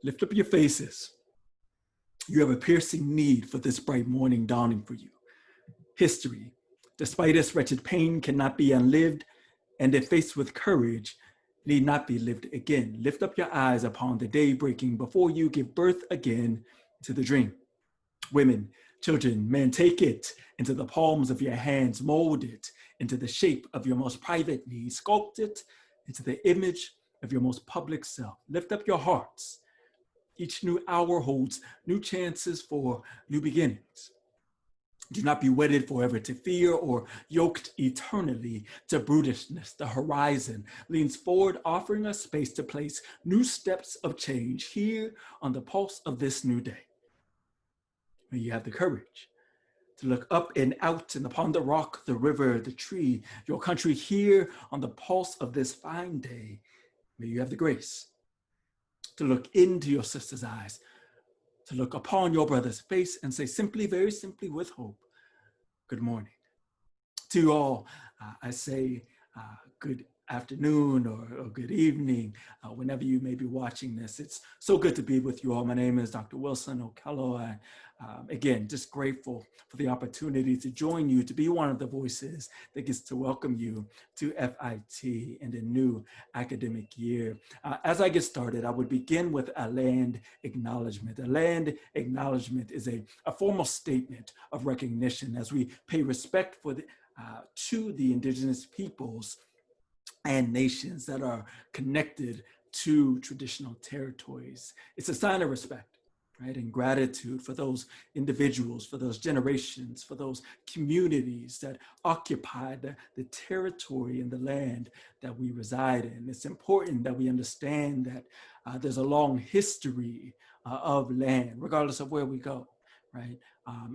Lift up your faces. You have a piercing need for this bright morning dawning for you. History, despite its wretched pain, cannot be unlived, and if faced with courage, need not be lived again. Lift up your eyes upon the day breaking before you give birth again to the dream. Women, children, men, take it into the palms of your hands, mold it into the shape of your most private needs, sculpt it into the image of your most public self. Lift up your hearts. Each new hour holds new chances for new beginnings. Do not be wedded forever to fear or yoked eternally to brutishness. The horizon leans forward, offering us space to place new steps of change here on the pulse of this new day. May you have the courage to look up and out and upon the rock, the river, the tree, your country here on the pulse of this fine day. May you have the grace to look into your sister's eyes, to look upon your brother's face and say simply, very simply with hope, good morning. To you all, I say good afternoon or good evening, whenever you may be watching this. It's so good to be with you all. My name is Dr. Wilson Okello. And again, just grateful for the opportunity to join you, to be one of the voices that gets to welcome you to FIT in the new academic year. As I get started, I would begin with a land acknowledgement. A land acknowledgement is a formal statement of recognition as we pay respect for to the indigenous peoples and nations that are connected to traditional territories. It's a sign of respect, right? And gratitude for those individuals, for those generations, for those communities that occupied the territory and the land that we reside in. It's important that we understand that there's a long history of land, regardless of where we go, right?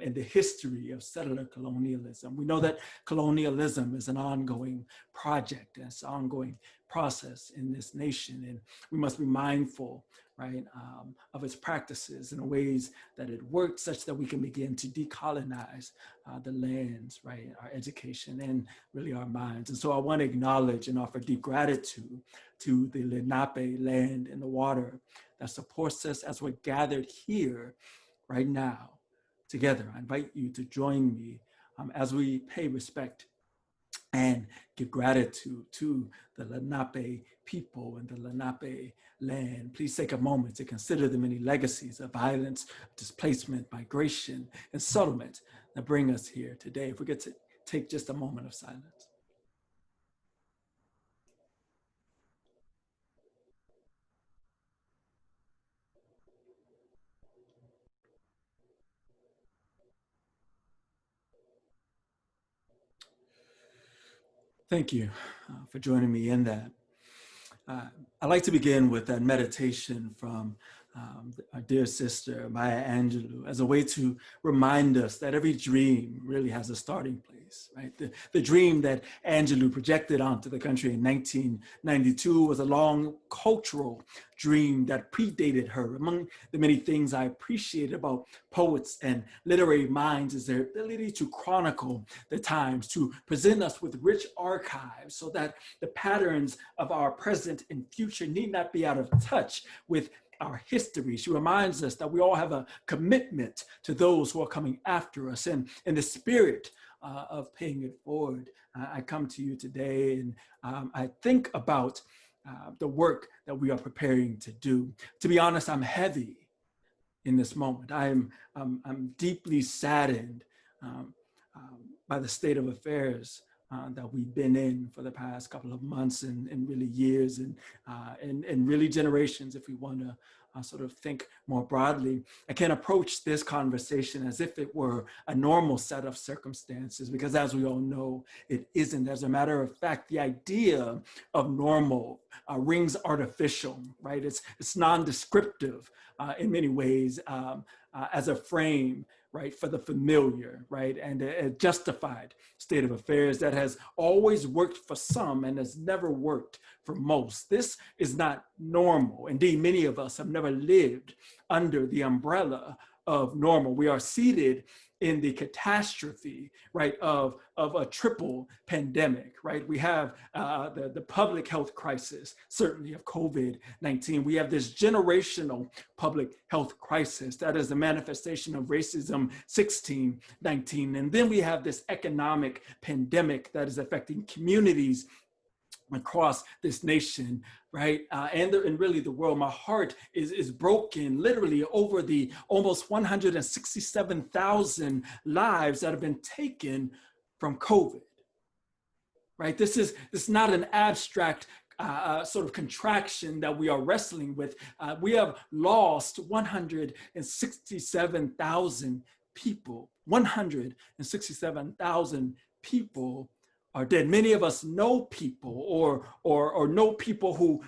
And the history of settler colonialism. We know that colonialism is an ongoing project, it's an ongoing process in this nation, and we must be mindful, right, of its practices and the ways that it works such that we can begin to decolonize the lands, right, our education and really our minds. And so I want to acknowledge and offer deep gratitude to the Lenape land and the water that supports us as we're gathered here right now together. I invite you to join me as we pay respect and give gratitude to the Lenape people and the Lenape land. Please take a moment to consider the many legacies of violence, displacement, migration, and settlement that bring us here today. If we get to take just a moment of silence. Thank you for joining me in that. I'd like to begin with that meditation from our dear sister, Maya Angelou, as a way to remind us that every dream really has a starting place, right? The dream that Angelou projected onto the country in 1992 was a long cultural dream that predated her. Among the many things I appreciate about poets and literary minds is their ability to chronicle the times, to present us with rich archives so that the patterns of our present and future need not be out of touch with our history. She reminds us that we all have a commitment to those who are coming after us, and in the spirit of paying it forward, I come to you today and I think about the work that we are preparing to do. To be honest, I'm heavy in this moment. I'm deeply saddened by the state of affairs that we've been in for the past couple of months and really years and really generations, if we want to sort of think more broadly. I can't approach this conversation as if it were a normal set of circumstances, because as we all know, it isn't. As a matter of fact, the idea of normal rings artificial, right? It's non-descriptive in many ways as a frame, right, for the familiar, right, and a justified state of affairs that has always worked for some and has never worked for most. This is not normal. Indeed, many of us have never lived under the umbrella of normal. We are seated in the catastrophe, right, of a triple pandemic, right? We have the public health crisis, certainly of COVID-19. We have this generational public health crisis that is a manifestation of racism 1619. And then we have this economic pandemic that is affecting communities across this nation, right? And really the world. My heart is broken literally over the almost 167,000 lives that have been taken from COVID, right? This is not an abstract sort of contraction that we are wrestling with. We have lost 167,000 people. 167,000 people are dead. Many of us know people or know people who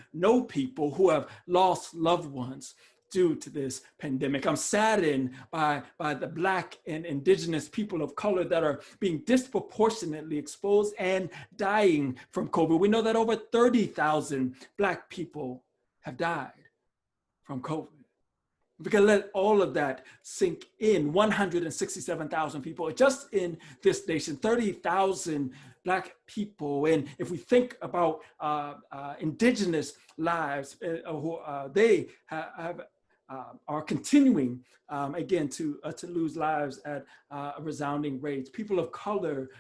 have lost loved ones due to this pandemic. I'm saddened by the Black and Indigenous people of color that are being disproportionately exposed and dying from COVID. We know that over 30,000 Black people have died from COVID. We can let all of that sink in. 167,000 people just in this nation, 30,000 Black people. And if we think about Indigenous lives, they are continuing again to lose lives at resounding rates. People of color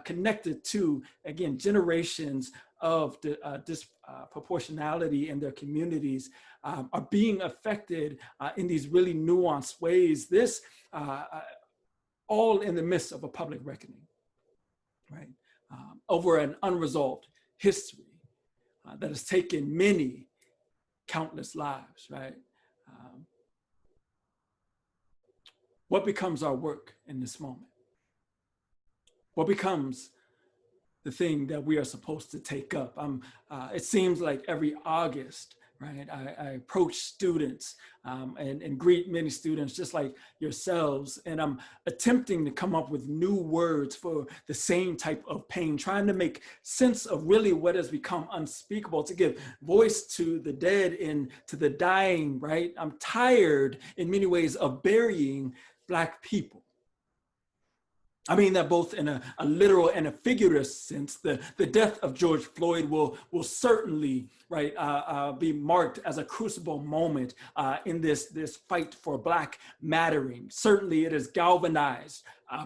connected to, again, generations of disproportionality in their communities are being affected in these really nuanced ways. This all in the midst of a public reckoning, right? Over an unresolved history that has taken many countless lives, right? What becomes our work in this moment? What becomes the thing that we are supposed to take up? It seems like every August, right, I approach students and greet many students just like yourselves, and I'm attempting to come up with new words for the same type of pain, trying to make sense of really what has become unspeakable, to give voice to the dead and to the dying, right? I'm tired in many ways of burying Black people. I mean that both in a literal and a figurative sense. The death of George Floyd will certainly, right, be marked as a crucible moment in this fight for Black mattering. Certainly it has galvanized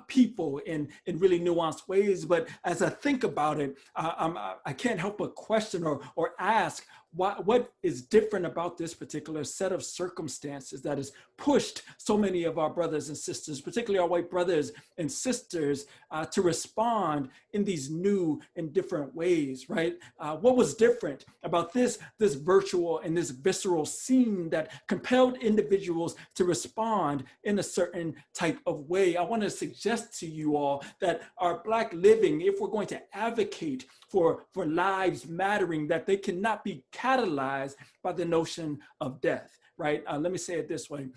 people in really nuanced ways. But as I think about it, I can't help but question or ask, what is different about this particular set of circumstances that has pushed so many of our brothers and sisters, particularly our white brothers and sisters, to respond in these new and different ways, right? What was different about this virtual and this visceral scene that compelled individuals to respond in a certain type of way? I want to suggest to you all that our Black living, if we're going to advocate for lives mattering, that they cannot be catalyzed by the notion of death, right? Let me say it this way.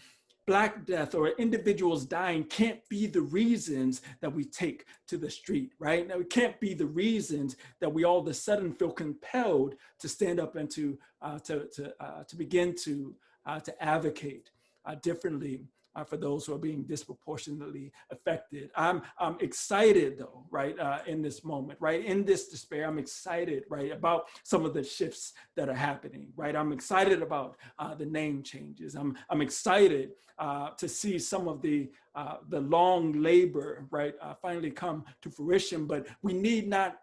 Black death or individuals dying can't be the reasons that we take to the street, right? Now, it can't be the reasons that we all of a sudden feel compelled to stand up and to begin to advocate differently for those who are being disproportionately affected. I'm excited though, right, in this moment, right, in this despair. I'm excited, right, about some of the shifts that are happening, right? I'm excited about the name changes. I'm excited to see some of the long labor, right, finally come to fruition. But we need not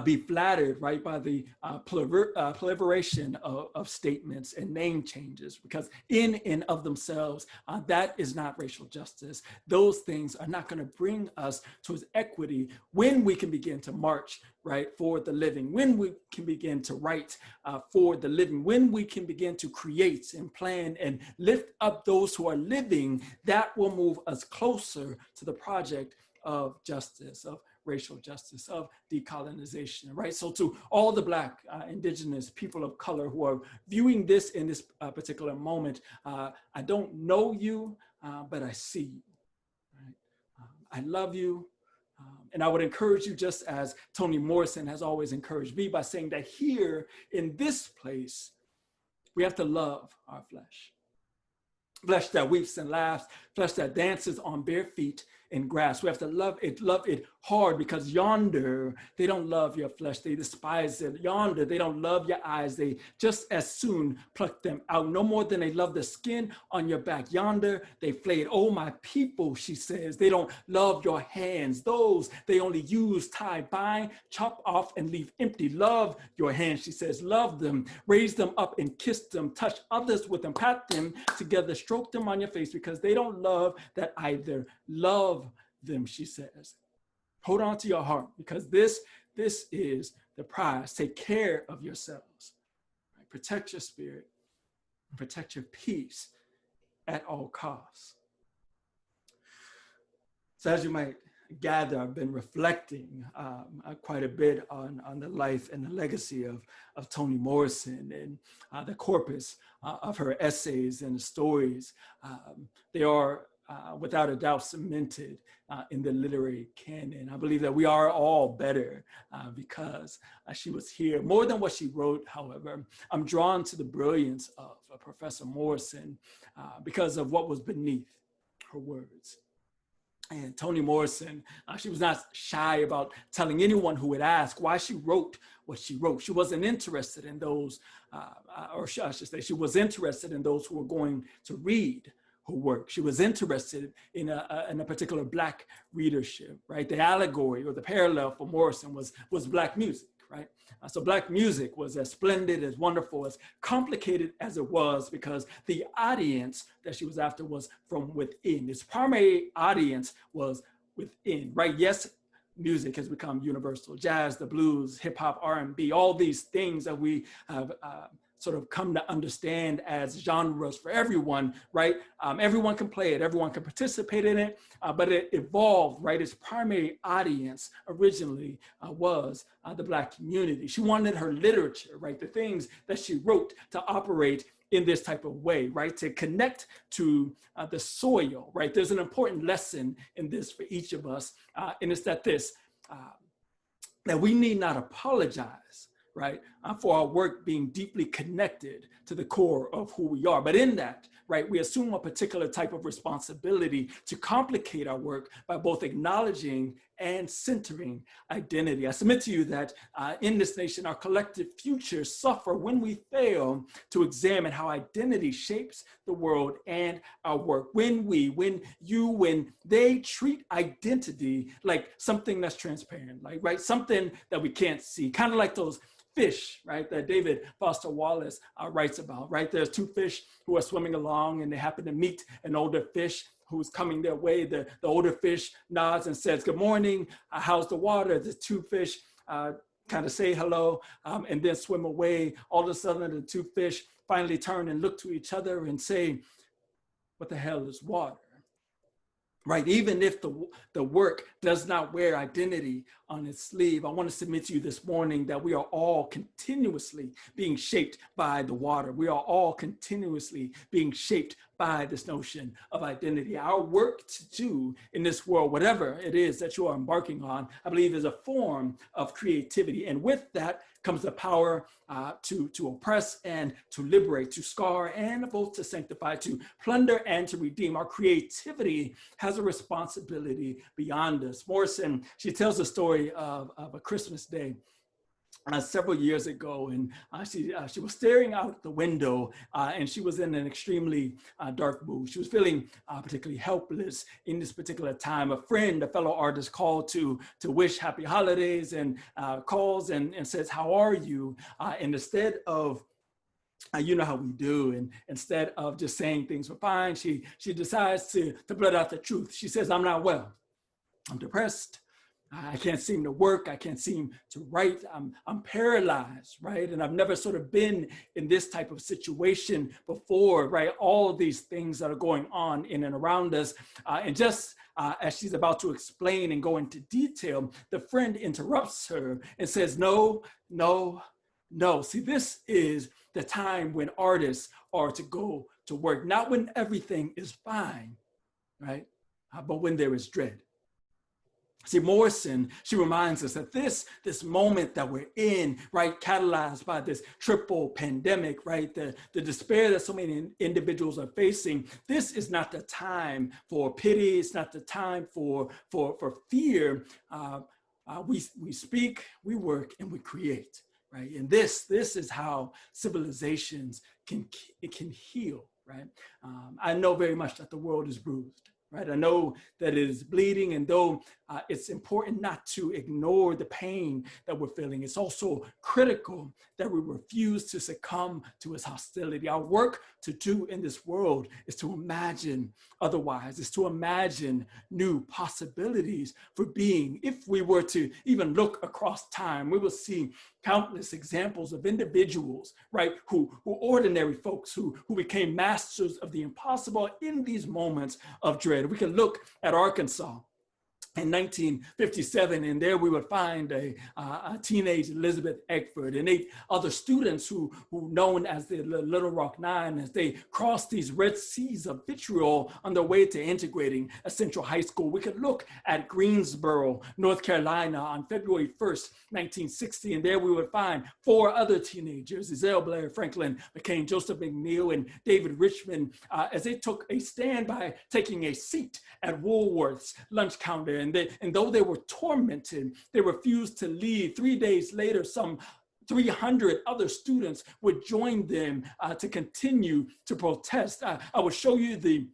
be flattered, right, by the proliferation of statements and name changes, because in and of themselves, that is not racial justice. Those things are not going to bring us towards equity when we can begin to march, right, for the living, when we can begin to write for the living, when we can begin to create and plan and lift up those who are living. That will move us closer to the project of justice, of racial justice, of decolonization, right? So to all the Black, Indigenous, people of color who are viewing this in this particular moment, I don't know you, but I see you, right? I love you. And I would encourage you, just as Toni Morrison has always encouraged me, by saying that here in this place, we have to love our flesh. Flesh that weeps and laughs, flesh that dances on bare feet in grass. We have to love it hard, because yonder, they don't love your flesh, they despise it. Yonder, they don't love your eyes, they just as soon pluck them out, no more than they love the skin on your back. Yonder, they flayed. Oh, my people, she says, they don't love your hands. Those they only use, tie, bind, chop off, and leave empty. Love your hands, she says, love them, raise them up and kiss them, touch others with them, pat them together, stroke them on your face, because they don't love that either. Love them, she says. Hold on to your heart, because this is the prize. Take care of yourselves. Right? Protect your spirit, protect your peace at all costs. So as you might gather, I've been reflecting quite a bit on the life and the legacy of Toni Morrison, and the corpus of her essays and stories. They are without a doubt cemented in the literary canon. I believe that we are all better because she was here. More than what she wrote, however, I'm drawn to the brilliance of Professor Morrison because of what was beneath her words. And Toni Morrison, she was not shy about telling anyone who would ask why she wrote what she wrote. She wasn't interested in those, or I should say, she was interested in those who were going to read her work. She was interested in a particular Black readership, right? The allegory or the parallel for Morrison was Black music, right? So Black music was as splendid, as wonderful, as complicated as it was, because the audience that she was after was from within. Its primary audience was within, right? Yes, music has become universal. Jazz, the blues, hip hop, R&B, all these things that we have sort of come to understand as genres for everyone, right? Everyone can play it, everyone can participate in it, but it evolved, right? Its primary audience originally was the Black community. She wanted her literature, right? The things that she wrote to operate in this type of way, right? To connect to the soil, right? There's an important lesson in this for each of us, and it's that that we need not apologize, right, for our work being deeply connected to the core of who we are. But in that, right, we assume a particular type of responsibility to complicate our work by both acknowledging and centering identity. I submit to you that in this nation, our collective futures suffer when we fail to examine how identity shapes the world and our work. When they treat identity like something that's transparent, like, right, something that we can't see, kind of like those fish, right, that David Foster Wallace writes about, right? There's two fish who are swimming along, and they happen to meet an older fish who's coming their way. The older fish nods and says, "Good morning, how's the water?" The two fish kind of say hello and then swim away. All of a sudden, the two fish finally turn and look to each other and say, "What the hell is water?" Right? Even if the work does not wear identity on its sleeve, I want to submit to you this morning that we are all continuously being shaped by the water. We are all continuously being shaped by this notion of identity. Our work to do in this world, whatever it is that you are embarking on, I believe is a form of creativity. And with that comes the power to oppress and to liberate, to scar and both to sanctify, to plunder and to redeem. Our creativity has a responsibility beyond us. Morrison, she tells the story of a Christmas day several years ago, and she was staring out the window, and she was in an extremely dark mood. She was feeling particularly helpless in this particular time. A friend, a fellow artist, called to wish happy holidays, and calls and says, "How are you?" And instead of you know how we do, and instead of just saying things were fine, she decides to blurt out the truth. She says, "I'm not well. I'm depressed. I can't seem to work. I can't seem to write. I'm paralyzed," right? And I've never sort of been in this type of situation before, right? All of these things that are going on in and around us. And just as she's about to explain and go into detail, the friend interrupts her and says, "No, no, no. See, this is the time when artists are to go to work, not when everything is fine, right? But when there is dread." See, Morrison, she reminds us that this moment that we're in, right, catalyzed by this triple pandemic, right, the despair that so many individuals are facing, this is not the time for pity. It's not the time for fear. We speak, we work, and we create, right? And this is how civilizations can heal, right? I know very much that the world is bruised. Right, I know that it is bleeding, and though it's important not to ignore the pain that we're feeling, it's also critical that we refuse to succumb to its hostility. Our work to do in this world is to imagine otherwise, is to imagine new possibilities for being. If we were to even look across time, we will see countless examples of individuals, right, who ordinary folks who became masters of the impossible in these moments of dread. We can look at Arkansas in 1957, and there we would find a teenage Elizabeth Eckford and 8 other students who known as the Little Rock Nine, as they crossed these red seas of vitriol on their way to integrating a central high school. We could look at Greensboro, North Carolina on February 1st, 1960, and there we would find 4 other teenagers, Ezell Blair Franklin McCain, Joseph McNeil, and David Richmond, as they took a stand by taking a seat at Woolworth's lunch counter. And though they were tormented, they refused to leave. 3 days later, some 300 other students would join them to continue to protest. I will show you the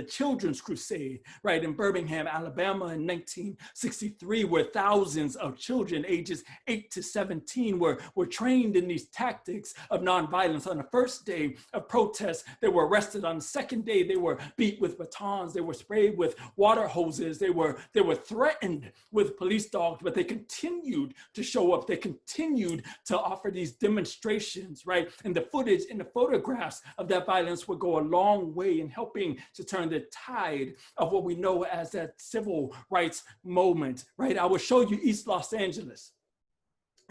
Children's Crusade, right, in Birmingham, Alabama in 1963, where thousands of children ages 8 to 17 were trained in these tactics of nonviolence. On the first day of protest, they were arrested. On the second day, they were beat with batons. They were sprayed with water hoses. They were threatened with police dogs, but they continued to show up. They continued to offer these demonstrations, right? And the footage and the photographs of that violence would go a long way in helping to turn the tide of what we know as that civil rights moment, right? I will show you East Los Angeles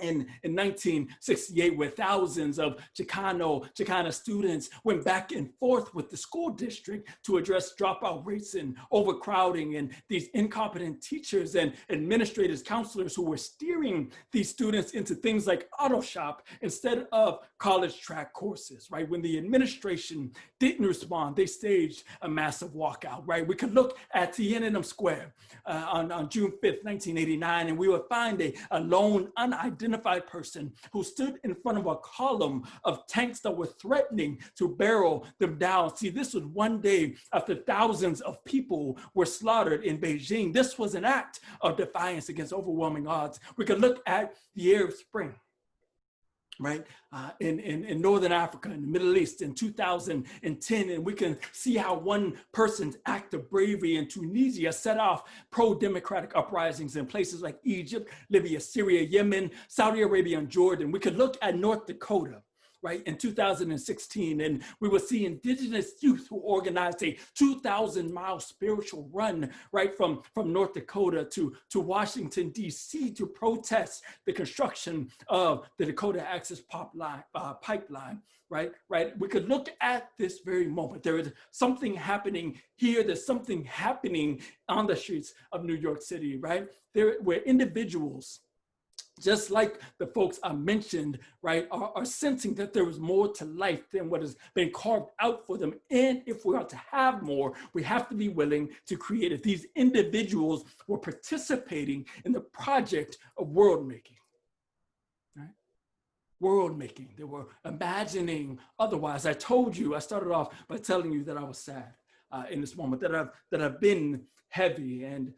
in 1968, where thousands of Chicano students went back and forth with the school district to address dropout rates and overcrowding, and these incompetent teachers and administrators, counselors who were steering these students into things like auto shop instead of college track courses, right? When the administration didn't respond, they staged a massive walkout, right? We could look at Tiananmen Square on June 5th, 1989, and we would find a lone unidentified person who stood in front of a column of tanks that were threatening to barrel them down. See, this was one day after thousands of people were slaughtered in Beijing. This was an act of defiance against overwhelming odds. We could look at the Arab Spring, right, in Northern Africa, in the Middle East in 2010, and we can see how one person's act of bravery in Tunisia set off pro-democratic uprisings in places like Egypt, Libya, Syria, Yemen, Saudi Arabia, and Jordan. We could look at North Dakota, right, in 2016, and we will see indigenous youth who organized a 2,000-mile spiritual run, right, from North Dakota to Washington, D.C. to protest the construction of the Dakota Access Pipeline, right? We could look at this very moment. There is something happening here. There's something happening on the streets of New York City, right? There were individuals, just like the folks I mentioned, right, are sensing that there is more to life than what has been carved out for them. And if we are to have more, we have to be willing to create it. These individuals were participating in the project of world making, right? World making. They were imagining otherwise. I told you, I started off by telling you that I was sad in this moment, that I've been heavy, and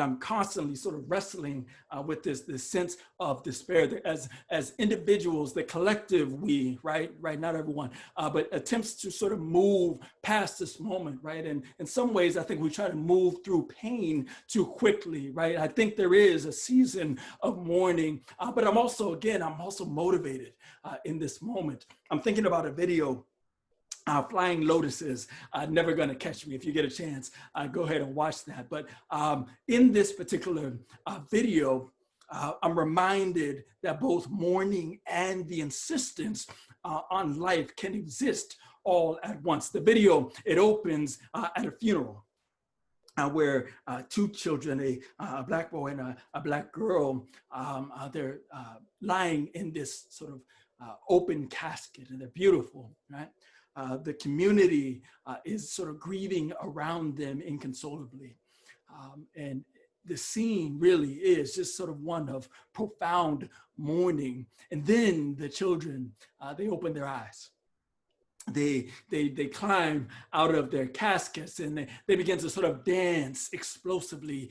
I'm constantly sort of wrestling with this sense of despair. As individuals, the collective we, right, not everyone, but attempts to sort of move past this moment, right? And in some ways, I think we try to move through pain too quickly, right? I think there is a season of mourning, but I'm also motivated in this moment. I'm thinking about a video, Flying Lotuses, Never Gonna Catch Me. If you get a chance, go ahead and watch that. But in this particular video, I'm reminded that both mourning and the insistence on life can exist all at once. The video, it opens at a funeral. where two children, a black boy and a black girl, they're lying in this sort of open casket, and they're beautiful, right? The community is sort of grieving around them inconsolably. And the scene really is just sort of one of profound mourning. And then the children, they open their eyes. They climb out of their caskets, and they begin to sort of dance explosively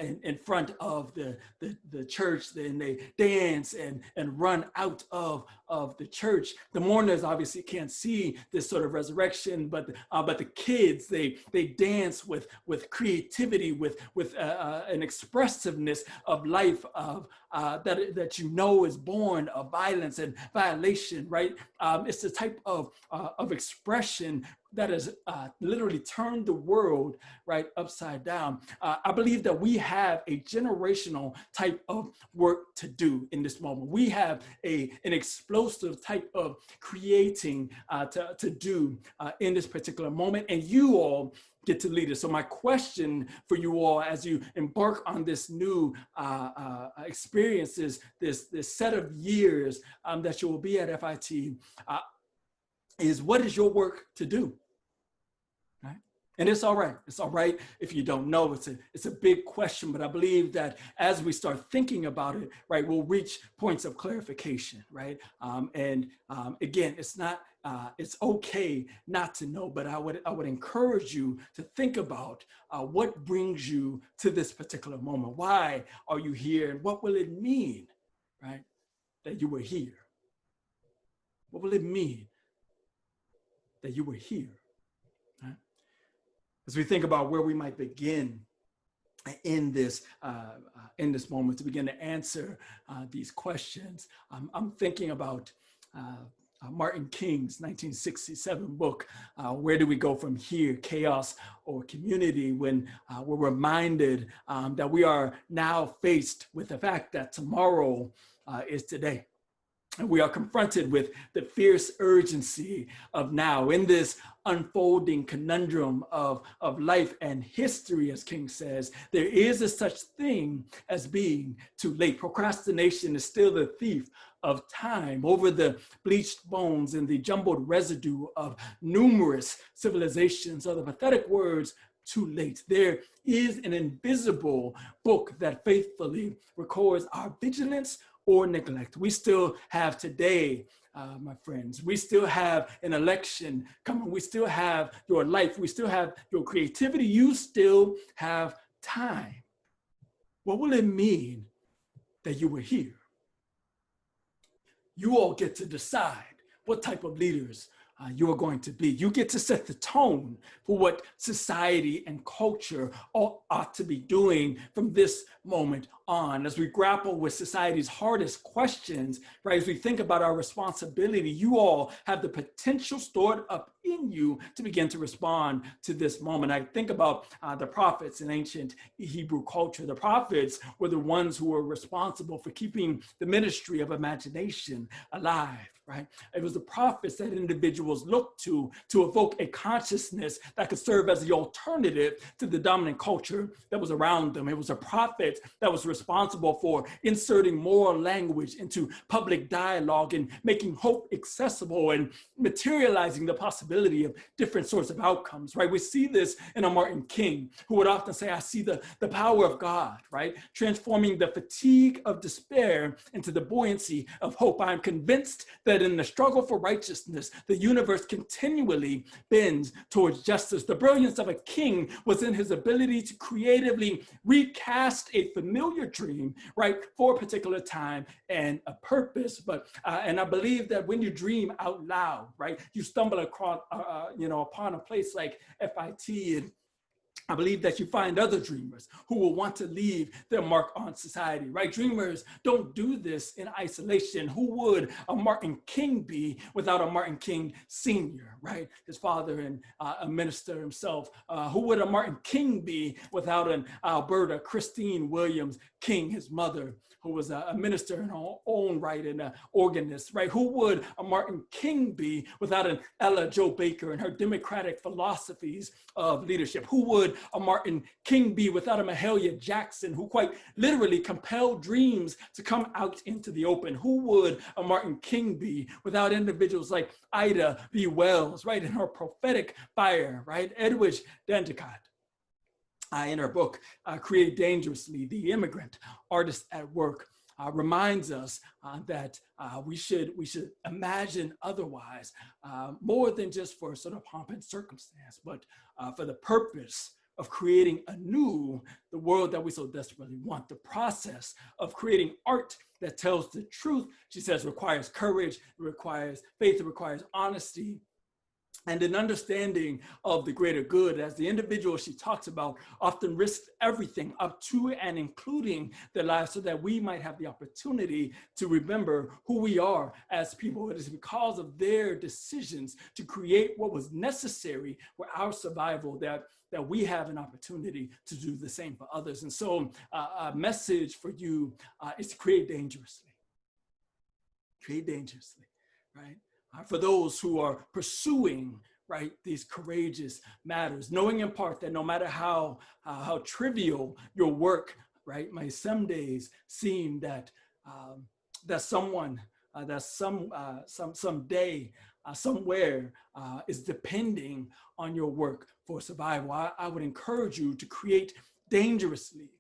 in front of the church. Then they dance and run out of the church. The mourners obviously can't see this sort of resurrection, but the kids, they dance with creativity, with an expressiveness of life that is born of violence and violation, right? It's the type of expression that has literally turned the world right upside down. I believe that we have a generational type of work to do in this moment. We have an explosive type of creating to do in this particular moment, and you all get to lead us. So my question for you all as you embark on this new experiences, this set of years that you will be at FIT, is what is your work to do? Right? And it's all right. It's all right if you don't know. It's a big question, but I believe that as we start thinking about it, right, we'll reach points of clarification, right? Again, it's okay not to know, but I would encourage you to think about what brings you to this particular moment. Why are you here, and what will it mean, right, that you were here? What will it mean that you were here? Right? As we think about where we might begin in this moment to begin to answer these questions, I'm thinking about Martin King's 1967 book, Where Do We Go From Here, Chaos or Community, when we're reminded that we are now faced with the fact that tomorrow is today. And we are confronted with the fierce urgency of now in this unfolding conundrum of life and history, as King says. There is a such thing as being too late. Procrastination is still the thief of time. Over the bleached bones and the jumbled residue of numerous civilizations are the pathetic words, too late. There is an invisible book that faithfully records our vigilance or neglect. We still have today, my friends. We still have an election coming. We still have your life. We still have your creativity. You still have time. What will it mean that you were here? You all get to decide what type of leaders you are going to be. You get to set the tone for what society and culture ought to be doing from this moment on. As we grapple with society's hardest questions, right, as we think about our responsibility, you all have the potential stored up in you to begin to respond to this moment. I think about the prophets in ancient Hebrew culture. The prophets were the ones who were responsible for keeping the ministry of imagination alive. Right? It was the prophets that individuals looked to evoke a consciousness that could serve as the alternative to the dominant culture that was around them. It was a prophet that was responsible for inserting moral language into public dialogue and making hope accessible and materializing the possibility of different sorts of outcomes, right? We see this in a Martin King, who would often say, I see the power of God, right? Transforming the fatigue of despair into the buoyancy of hope. I am convinced that in the struggle for righteousness, the universe continually bends towards justice. The brilliance of a king was in his ability to creatively recast a familiar dream, right, for a particular time and a purpose. But and I believe that when you dream out loud, right, you stumble across, upon a place like FIT, and I believe that you find other dreamers who will want to leave their mark on society, right? Dreamers don't do this in isolation. Who would a Martin King be without a Martin King Sr., right? His father and a minister himself. Who would a Martin King be without an Alberta Christine Williams King, his mother? who was a minister in her own right and an organist, right? Who would a Martin King be without an Ella Jo Baker and her democratic philosophies of leadership? Who would a Martin King be without a Mahalia Jackson, who quite literally compelled dreams to come out into the open? Who would a Martin King be without individuals like Ida B. Wells, right, in her prophetic fire, right? Edwidge Dandicott, in her book, Create Dangerously, the immigrant artist at work, reminds us that we should imagine otherwise, more than just for sort of pomp and circumstance, but for the purpose of creating anew the world that we so desperately want. The process of creating art that tells the truth, she says, requires courage, it requires faith, it requires honesty, and an understanding of the greater good. As the individual she talks about often risked everything up to and including their lives so that we might have the opportunity to remember who we are as people. It is because of their decisions to create what was necessary for our survival that we have an opportunity to do the same for others. And so a message for you is to create dangerously. Create dangerously, right? For those who are pursuing, right, these courageous matters, knowing in part that no matter how trivial your work, right, may some days seem that someone, someday, somewhere is depending on your work for survival. I would encourage you to create dangerously,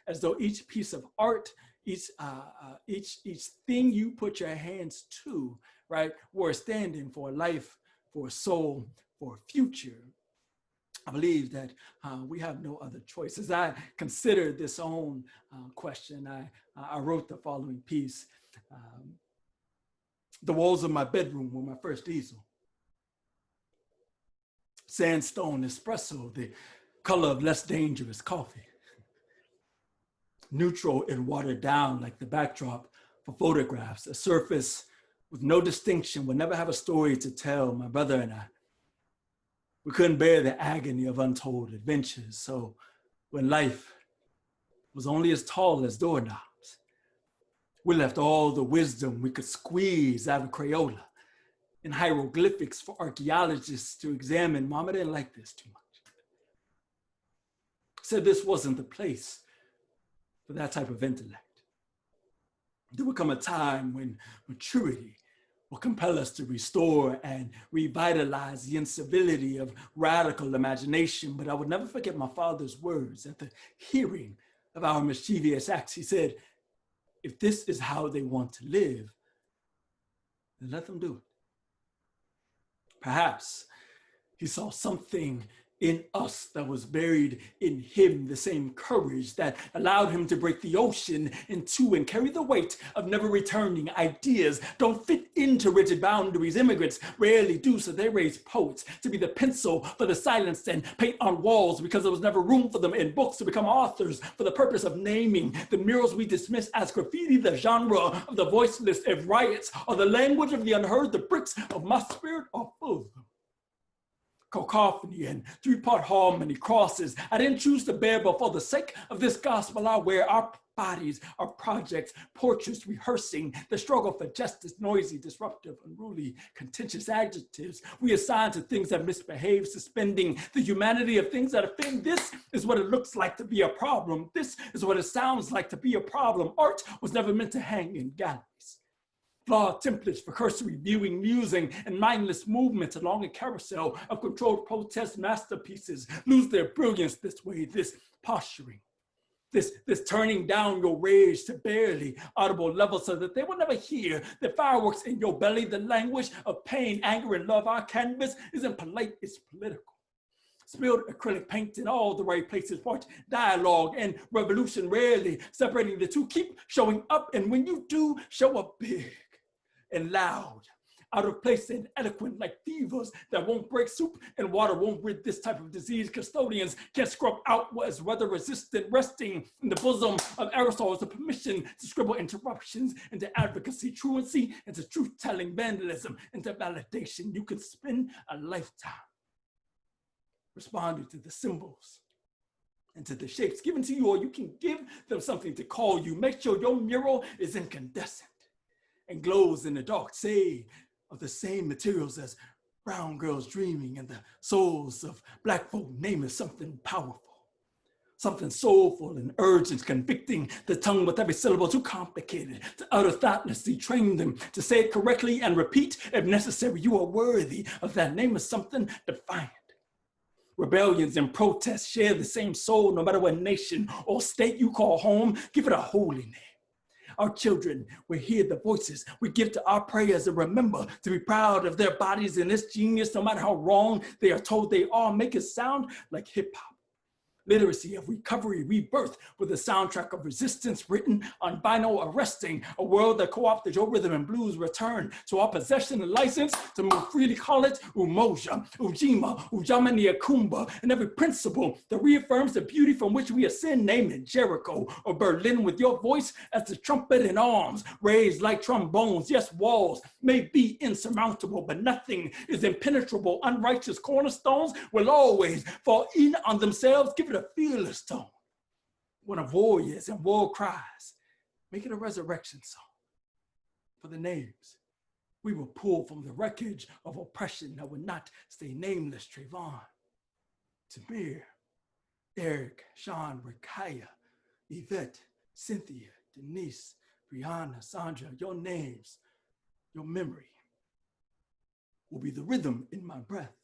as though each piece of art, each thing you put your hands to, right, were standing for life, for a soul, for a future. I believe that we have no other choice. As I considered this own question, I wrote the following piece. The walls of my bedroom were my first easel. Sandstone espresso, the color of less dangerous coffee. Neutral and watered down like the backdrop for photographs, a surface with no distinction, would never have a story to tell, my brother and I. We couldn't bear the agony of untold adventures. So when life was only as tall as doorknobs, we left all the wisdom we could squeeze out of Crayola in hieroglyphics for archaeologists to examine. Mama didn't like this too much. Said this wasn't the place for that type of intellect. There would come a time when maturity will compel us to restore and revitalize the incivility of radical imagination. But I would never forget my father's words at the hearing of our mischievous acts. He said, if this is how they want to live, then let them do it. Perhaps he saw something in us that was buried in him, the same courage that allowed him to break the ocean in two and carry the weight of never returning. Ideas don't fit into rigid boundaries. Immigrants rarely do, so they raise poets to be the pencil for the silence and paint on walls because there was never room for them in books, to become authors for the purpose of naming the murals we dismiss as graffiti, the genre of the voiceless. If riots are the language of the unheard, the bricks of my spirit are full of them. Cacophony and three-part harmony, crosses I didn't choose to bear, but for the sake of this gospel I wear. Our bodies are projects, portraits rehearsing the struggle for justice, noisy, disruptive, unruly, contentious adjectives we assign to things that misbehave, suspending the humanity of things that offend. This is what it looks like to be a problem. This is what it sounds like to be a problem. Art was never meant to hang in galleries. Flawed templates for cursory viewing, musing, and mindless movements along a carousel of controlled protest masterpieces lose their brilliance this way, this posturing, this turning down your rage to barely audible levels so that they will never hear the fireworks in your belly, the language of pain, anger, and love. Our canvas isn't polite, it's political. Spilled acrylic paint in all the right places, watch dialogue and revolution rarely separating the two. Keep showing up, and when you do, show up big and loud, out of place and eloquent like fevers that won't break. Soup and water won't rid this type of disease. Custodians can't scrub out what is weather resistant. Resting in the bosom of aerosols, the permission to scribble interruptions into advocacy, truancy into truth-telling, vandalism into validation. You could spend a lifetime responding to the symbols into the shapes given to you, or you can give them something to call you. Make sure your mural is incandescent and glows in the dark. Say of the same materials as brown girls dreaming, and the souls of black folk name it something powerful, something soulful and urgent, convicting the tongue with every syllable too complicated to utter thoughtlessly. Train them to say it correctly and repeat if necessary. You are worthy of that. Name is something defiant. Rebellions and protests share the same soul, no matter what nation or state you call home. Give it a holy name. Our children will hear the voices we give to our prayers and remember to be proud of their bodies and this genius, no matter how wrong they are told they are. Make it sound like hip hop. Literacy of recovery, rebirth with a soundtrack of resistance written on vinyl, arresting a world that co-opted your rhythm and blues. Return to our possession and license to move freely. Call it Umoja, Ujima, Ujamani Akumba, and every principle that reaffirms the beauty from which we ascend. Name it Jericho or Berlin, with your voice as the trumpet in arms, raised like trombones. Yes, walls may be insurmountable, but nothing is impenetrable. Unrighteous cornerstones will always fall in on themselves. Give it a fearless tone, one of warriors and war cries. Make it a resurrection song for the names we will pull from the wreckage of oppression that will not stay nameless. Trayvon, Tamir, Eric, Sean, Rakaya, Yvette, Cynthia, Denise, Brianna, Sandra, your names, your memory will be the rhythm in my breath.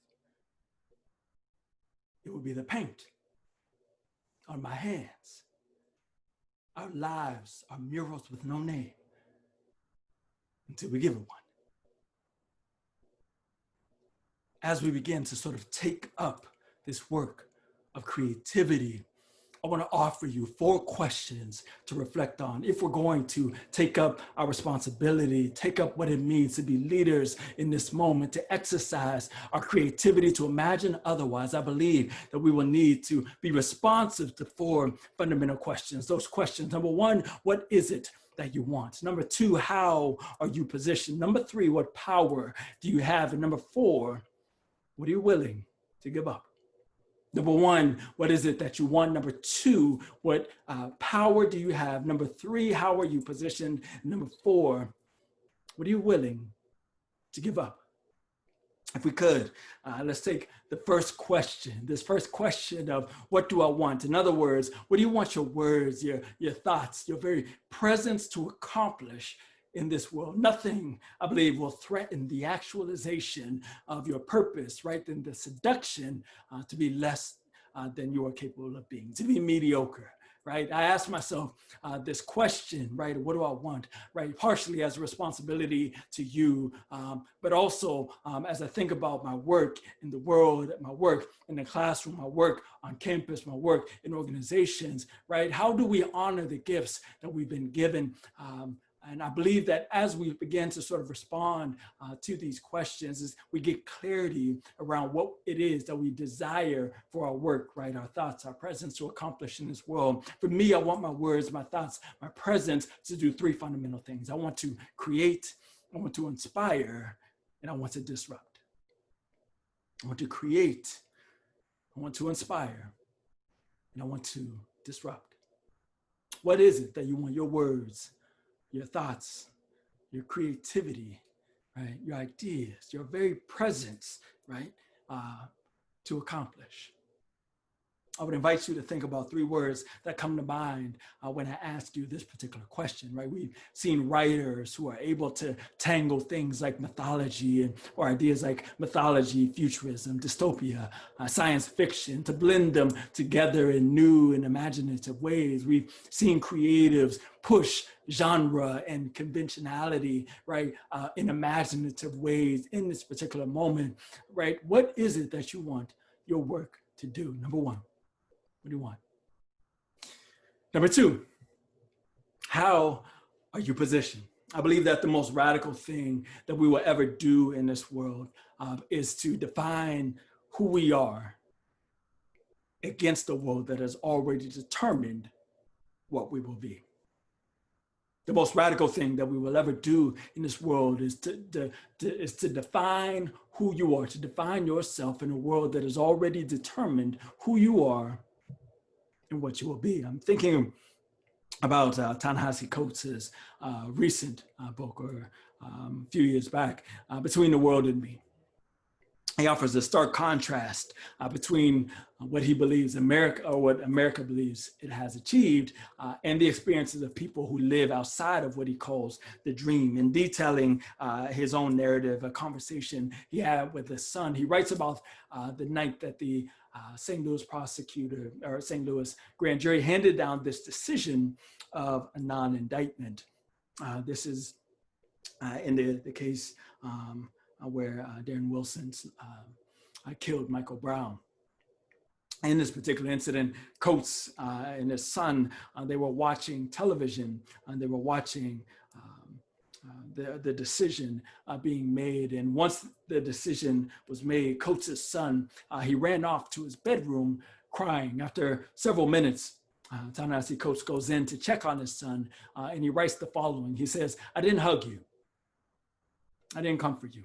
It will be the paint on my hands. Our lives are murals with no name until we give it one. As we begin to sort of take up this work of creativity, I want to offer you 4 questions to reflect on. If we're going to take up our responsibility, take up what it means to be leaders in this moment, to exercise our creativity, to imagine otherwise, I believe that we will need to be responsive to 4 fundamental questions. Those questions: number 1, what is it that you want? Number 2, how are you positioned? Number 3, what power do you have? And number 4, what are you willing to give up? Number 1, what is it that you want? Number 2, what power do you have? Number 3, how are you positioned? Number 4, what are you willing to give up? If we could, let's take the first question, this first question of what do I want? In other words, what do you want your words, your thoughts, your very presence to accomplish in this world? Nothing, I believe, will threaten the actualization of your purpose, right, than the seduction to be less than you are capable of being, to be mediocre, right? I ask myself this question, right, what do I want, right, partially as a responsibility to you, but also as I think about my work in the world, my work in the classroom, my work on campus, my work in organizations, right? How do we honor the gifts that we've been given? And I believe that as we begin to sort of respond to these questions, is we get clarity around what it is that we desire for our work, right? Our thoughts, our presence to accomplish in this world. For me, I want my words, my thoughts, my presence to do 3 fundamental things. I want to create, I want to inspire, and I want to disrupt. I want to create, I want to inspire, and I want to disrupt. What is it that you want your words, your thoughts, your creativity, right? Your ideas, your very presence, right? To accomplish? I would invite you to think about 3 words that come to mind when I ask you this particular question, right? We've seen writers who are able to tangle things like mythology or ideas like mythology, futurism, dystopia, science fiction, to blend them together in new and imaginative ways. We've seen creatives push genre and conventionality, right, in imaginative ways in this particular moment, right? What is it that you want your work to do? Number 1. What do you want? Number 2, how are you positioned? I believe that the most radical thing that we will ever do in this world is to define who we are against a world that has already determined what we will be. The most radical thing that we will ever do in this world is to define who you are, to define yourself in a world that has already determined who you are and what you will be. I'm thinking about Ta-Nehisi Coates' recent book, or a few years back, Between the World and Me. He offers a stark contrast between what he believes America, or what America believes it has achieved, and the experiences of people who live outside of what he calls the dream. In detailing his own narrative, a conversation he had with his son, he writes about the night that the St. Louis prosecutor, or St. Louis grand jury, handed down this decision of a non-indictment. This is in the case where Darren Wilson killed Michael Brown. In this particular incident, Coates and his son, they were watching television, and they were watching the decision being made. And once the decision was made, Coates' son, he ran off to his bedroom crying. After several minutes, Ta-Nehisi Coates goes in to check on his son, and he writes the following. He says, "I didn't hug you. I didn't comfort you.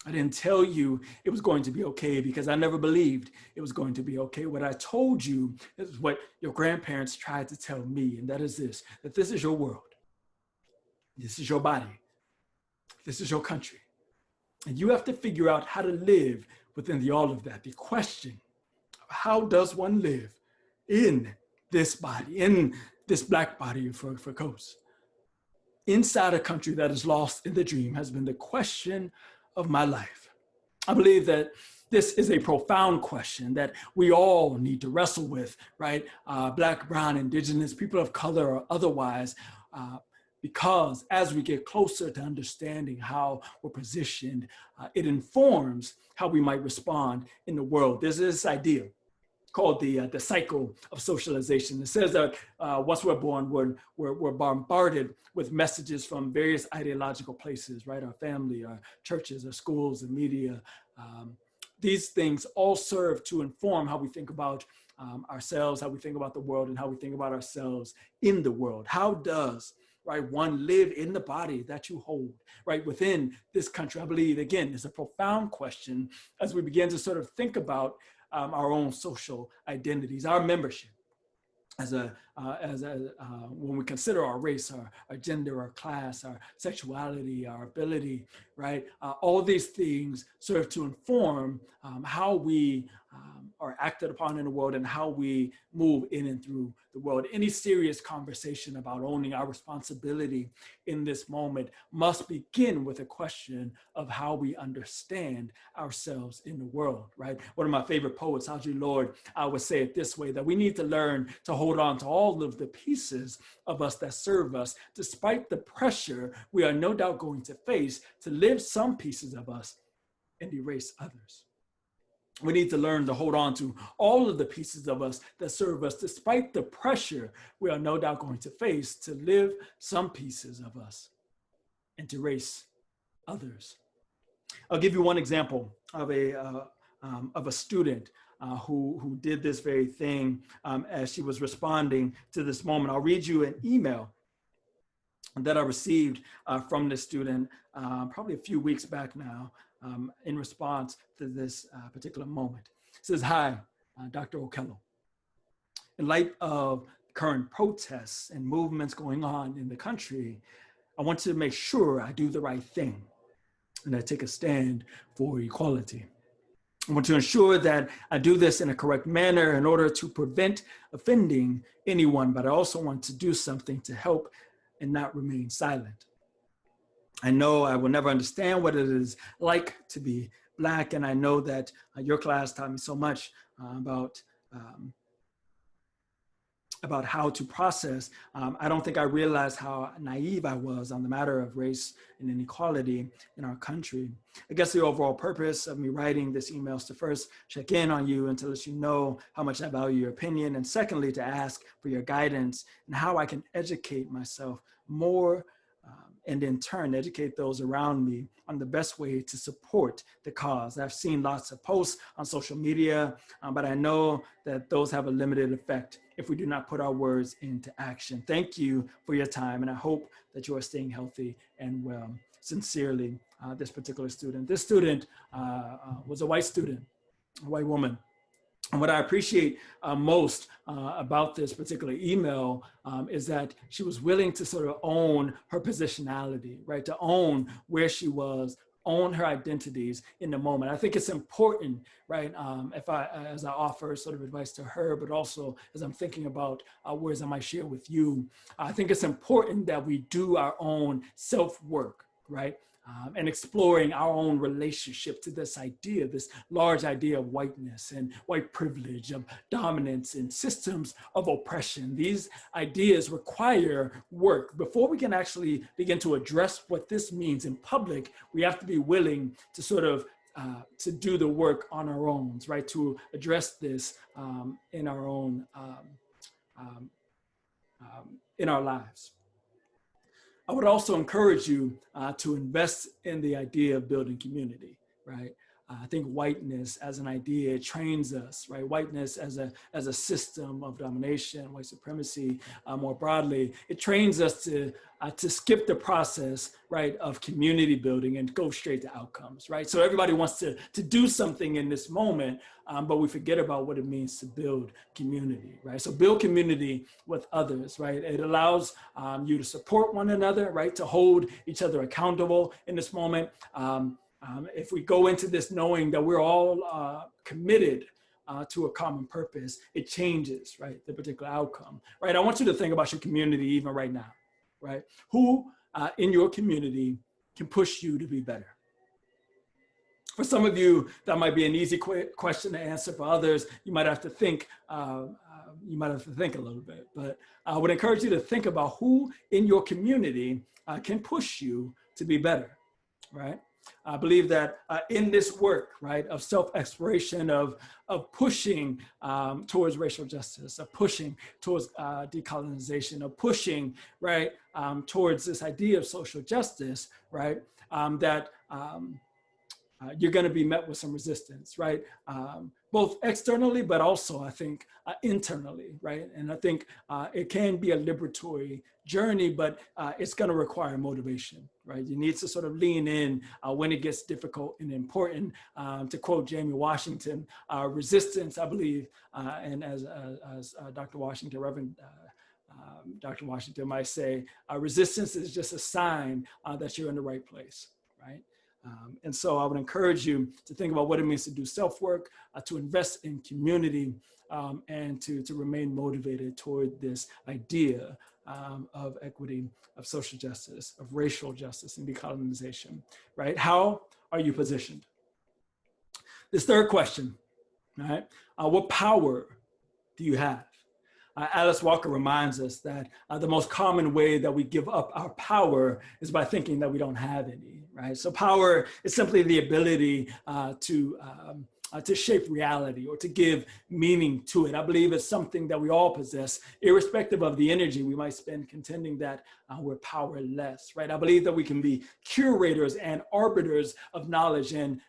I didn't tell you it was going to be okay, because I never believed it was going to be okay. What I told you is what your grandparents tried to tell me, and that is this, that this is your world. This is your body. This is your country. And you have to figure out how to live within all of that. The question of how does one live in this body, in this Black body for Coates, inside a country that is lost in the dream, has been the question of my life. I believe that this is a profound question that we all need to wrestle with, right? Black, brown, indigenous, people of color, or otherwise, because as we get closer to understanding how we're positioned, it informs how we might respond in the world. There's this idea called the cycle of socialization. It says that once we're born, we're bombarded with messages from various ideological places, right? Our family, our churches, our schools, the media. These things all serve to inform how we think about ourselves, how we think about the world, and how we think about ourselves in the world. How does, right, one live in the body that you hold, right, within this country? I believe, again, it's a profound question as we begin to sort of think about our own social identities, our membership, when we consider our race, our gender, our class, our sexuality, our ability, right? All these things serve to inform how we are acted upon in the world and how we move in and through the world. Any serious conversation about owning our responsibility in this moment must begin with a question of how we understand ourselves in the world, right? One of my favorite poets, Audre Lorde, would say it this way, that we need to learn to hold on to all of the pieces of us that serve us, despite the pressure we are no doubt going to face to live some pieces of us and erase others. We need to learn to hold on to all of the pieces of us that serve us, despite the pressure we are no doubt going to face to live some pieces of us and to erase others. I'll give you one example of a student who did this very thing as she was responding to this moment. I'll read you an email that I received from this student probably a few weeks back now, in response to this particular moment. It says, "Hi, Dr. Okello. In light of current protests and movements going on in the country, I want to make sure I do the right thing and I take a stand for equality. I want to ensure that I do this in a correct manner in order to prevent offending anyone, but I also want to do something to help and not remain silent. I know I will never understand what it is like to be Black, and I know that your class taught me so much about how to process. I don't think I realized how naive I was on the matter of race and inequality in our country. I guess the overall purpose of me writing this email is to first check in on you and to let you know how much I value your opinion, and secondly, to ask for your guidance and how I can educate myself more and in turn educate those around me on the best way to support the cause. I've seen lots of posts on social media, but I know that those have a limited effect if we do not put our words into action. Thank you for your time, and I hope that you are staying healthy and well. Sincerely, this particular student. This student was a white student, a white woman, And what I appreciate most about this particular email is that she was willing to sort of own her positionality, right? To own where she was, own her identities in the moment. I think it's important, right? As I offer sort of advice to her, but also as I'm thinking about words I might share with you, I think it's important that we do our own self-work, right? And exploring our own relationship to this idea, this large idea of whiteness and white privilege, of dominance and systems of oppression. These ideas require work. Before we can actually begin to address what this means in public, we have to be willing to sort of to do the work on our own, right? To address this in our own, in our lives. I would also encourage you to invest in the idea of building community, right? I think whiteness as an idea trains us, right? Whiteness as a system of domination, white supremacy more broadly, it trains us to skip the process, right, of community building and go straight to outcomes, right? So everybody wants to do something in this moment, but we forget about what it means to build community, right? So build community with others, right? It allows you to support one another, right? To hold each other accountable in this moment. If we go into this knowing that we're all committed to a common purpose, it changes, right, the particular outcome, right? I want you to think about your community even right now, right? Who in your community can push you to be better? For some of you, that might be an easy question to answer. For others, you might have to think. You might have to think a little bit. But I would encourage you to think about who in your community can push you to be better, right? I believe that in this work, right, of self-exploration, of pushing towards racial justice, of pushing towards decolonization, of pushing, right, towards this idea of social justice, right, that you're going to be met with some resistance, right? Both externally, but also I think internally, right? And I think it can be a liberatory journey, but it's going to require motivation, right? You need to sort of lean in when it gets difficult and important. To quote Jamie Washington, resistance, I believe, and as Dr. Washington, Reverend Dr. Washington might say, resistance is just a sign that you're in the right place, right? And so I would encourage you to think about what it means to do self-work, to invest in community, and to remain motivated toward this idea of equity, of social justice, of racial justice and decolonization, right? How are you positioned? This third question, right? What power do you have? Alice Walker reminds us that the most common way that we give up our power is by thinking that we don't have any, right? So power is simply the ability to shape reality or to give meaning to it. I believe it's something that we all possess, irrespective of the energy we might spend contending that we're powerless, right? I believe that we can be curators and arbiters of knowledge, and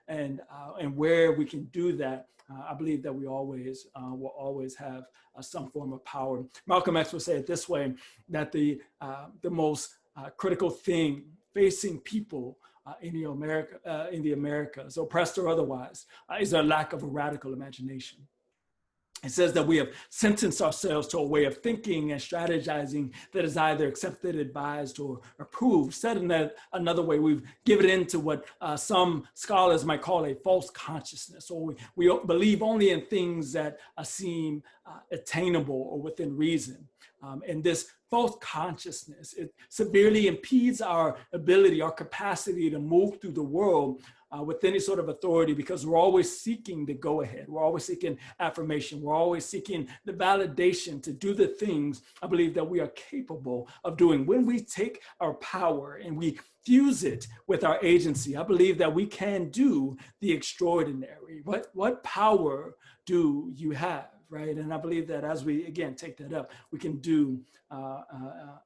where we can do that, I believe that we always will always have some form of power. Malcolm X would say it this way, that the most critical thing facing people in the Americas, oppressed or otherwise, is a lack of a radical imagination. It says that we have sentenced ourselves to a way of thinking and strategizing that is either accepted, advised, or approved. Said in another way, we've given in to what some scholars might call a false consciousness, or we believe only in things that seem attainable or within reason. And this false consciousness, it severely impedes our ability, our capacity to move through the world with any sort of authority, because we're always seeking the go-ahead. We're always seeking affirmation. We're always seeking the validation to do the things I believe that we are capable of doing. When we take our power and we fuse it with our agency, I believe that we can do the extraordinary. What power do you have? Right? And I believe that as we, again, take that up, we can do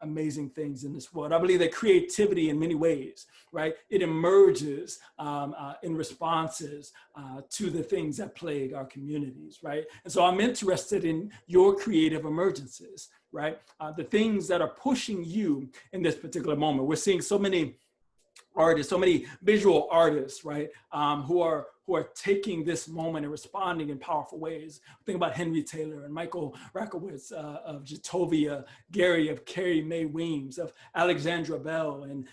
amazing things in this world. I believe that creativity in many ways, right? It emerges in responses to the things that plague our communities, right? And so I'm interested in your creative emergences, right? The things that are pushing you in this particular moment. We're seeing so many artists, so many visual artists, right? Who are who are taking this moment and responding in powerful ways. Think about Henry Taylor and Michael Rakowitz of Jatovia, Gary of Carrie Mae Weems, of Alexandra Bell, and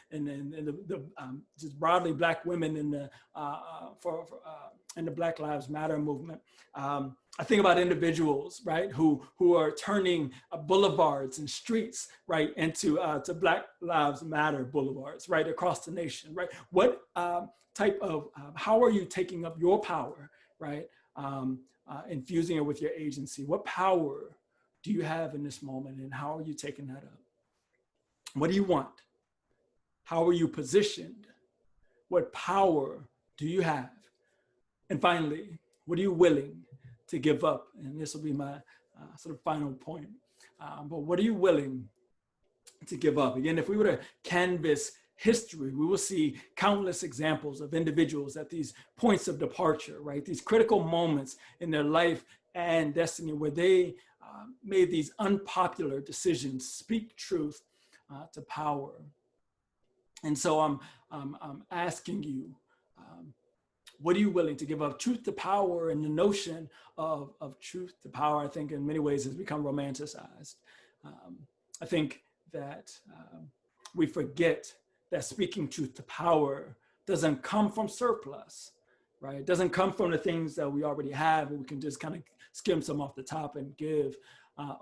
just broadly Black women in the in the Black Lives Matter movement. I think about individuals, right, who are turning boulevards and streets, right, into to Black Lives Matter boulevards, right, across the nation, right? What type of, how are you taking up your power, right, infusing it with your agency? What power do you have in this moment, and how are you taking that up? What do you want? How are you positioned? What power do you have? And finally, what are you willing to give up? And this will be my sort of final point. But what are you willing to give up? Again, if we were to canvas history, we will see countless examples of individuals at these points of departure, right? These critical moments in their life and destiny where they made these unpopular decisions, speak truth to power. And so I'm asking you, what are you willing to give up? Truth to power, and the notion of truth to power, I think in many ways has become romanticized. I think that we forget that speaking truth to power doesn't come from surplus, right? It doesn't come from the things that we already have and we can just kind of skim some off the top and give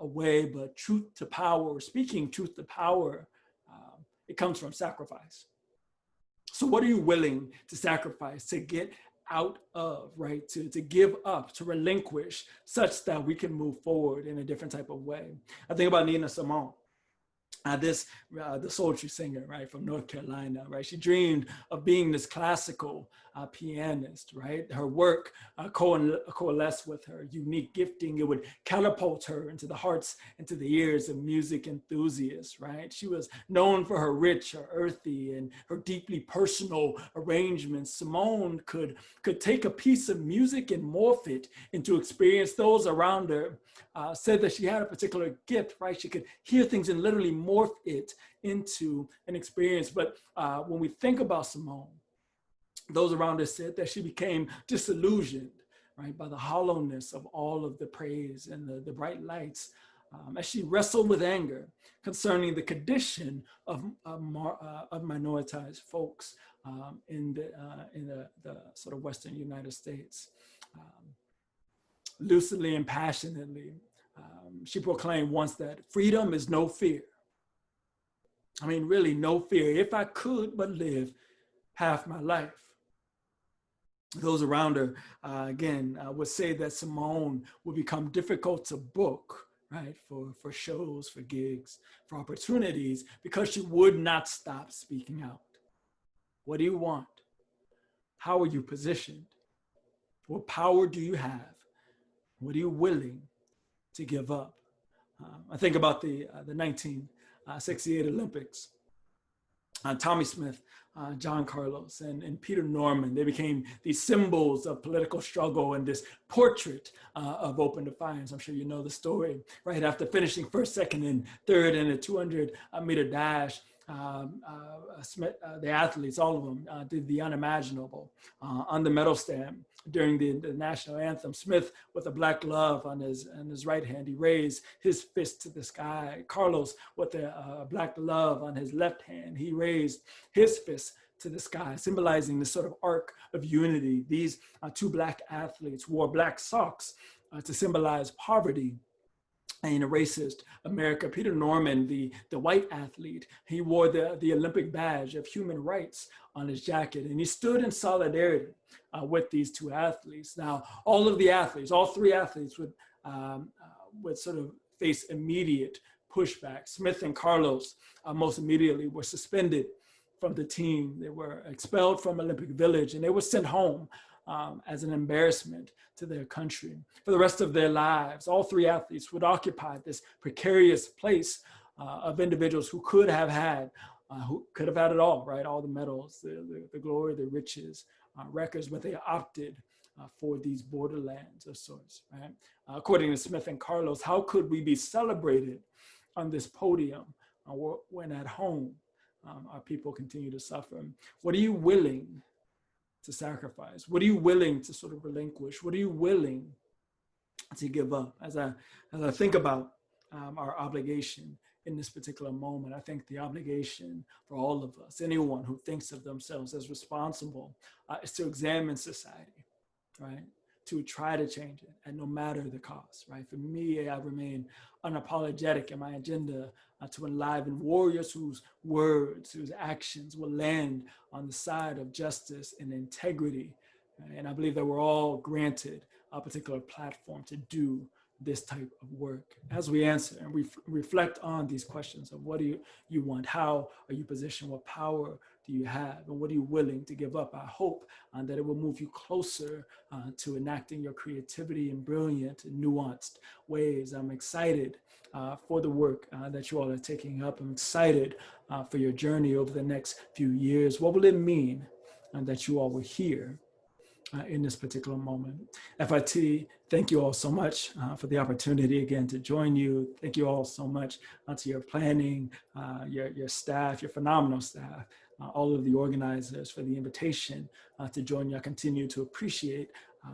away. But truth to power, speaking truth to power, it comes from sacrifice. So what are you willing to sacrifice, to get out of, right? To give up, to relinquish, such that we can move forward in a different type of way. I think about Nina Simone. The sultry singer, right, from North Carolina, right? She dreamed of being this classical pianist, right? Her work coalesced with her unique gifting. It would catapult her into the hearts, into the ears of music enthusiasts, right? She was known for her rich, her earthy, and her deeply personal arrangements. Simone could take a piece of music and morph it into experience. Those around her said that she had a particular gift, right? She could hear things and literally morph it into an experience. But when we think about Simone, those around her said that she became disillusioned, right, by the hollowness of all of the praise and the bright lights as she wrestled with anger concerning the condition of minoritized folks in the sort of Western United States. Lucidly and passionately, she proclaimed once that freedom is no fear. I mean, really no fear. If I could but live half my life. Those around her, again, would say that Simone would become difficult to book, right, for shows, for gigs, for opportunities, because she would not stop speaking out. What do you want? How are you positioned? What power do you have? What are you willing to give up? I think about the 1968 Olympics. Tommy Smith, John Carlos, and Peter Norman, they became these symbols of political struggle and this portrait of open defiance. I'm sure you know the story. Right after finishing first, second, and third in a 200-meter dash, Smith, the athletes, all of them, did the unimaginable on the medal stand during the national anthem. Smith, with a black glove on his right hand, he raised his fist to the sky. Carlos, with a black glove on his left hand, he raised his fist to the sky, symbolizing this sort of arc of unity. These two black athletes wore black socks to symbolize poverty in a racist America. Peter Norman, the white athlete, he wore the Olympic badge of human rights on his jacket, and he stood in solidarity with these two athletes. Now, all of the athletes, all three athletes would sort of face immediate pushback. Smith and Carlos most immediately were suspended from the team. They were expelled from Olympic Village, and they were sent home as an embarrassment to their country. For the rest of their lives, all three athletes would occupy this precarious place of individuals who could have had it all, right? All the medals, the glory, the riches, records, but they opted for these borderlands of sorts, right? According to Smith and Carlos, how could we be celebrated on this podium when at home our people continue to suffer? What are you willing to sacrifice? What are you willing to sort of relinquish? What are you willing to give up? As I think about our obligation in this particular moment, I think the obligation for all of us, anyone who thinks of themselves as responsible, is to examine society, right? To try to change it, and no matter the cost, right? For me, I remain unapologetic in my agenda to enliven warriors whose words, whose actions will land on the side of justice and integrity. Right? And I believe that we're all granted a particular platform to do this type of work. As we answer and we reflect on these questions of what do you want, how are you positioned, what power do you have, and what are you willing to give up? I hope that it will move you closer to enacting your creativity in brilliant and nuanced ways. I'm excited for the work that you all are taking up. I'm excited for your journey over the next few years. What will it mean that you all were here in this particular moment? FIT, thank you all so much for the opportunity again to join you. Thank you all so much to your planning, your staff, your phenomenal staff, all of the organizers for the invitation to join you. I continue to appreciate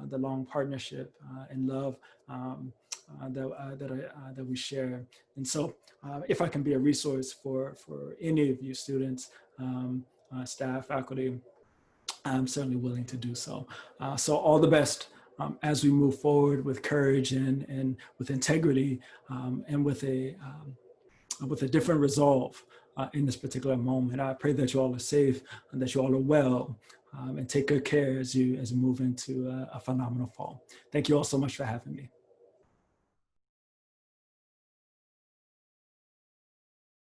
the long partnership and love that we share. And so if I can be a resource for any of you students, staff, faculty, I'm certainly willing to do so. So all the best as we move forward with courage and with integrity and with a different resolve in this particular moment. I pray that you all are safe and that you all are well, and take good care as you move into a phenomenal fall. Thank you all so much for having me.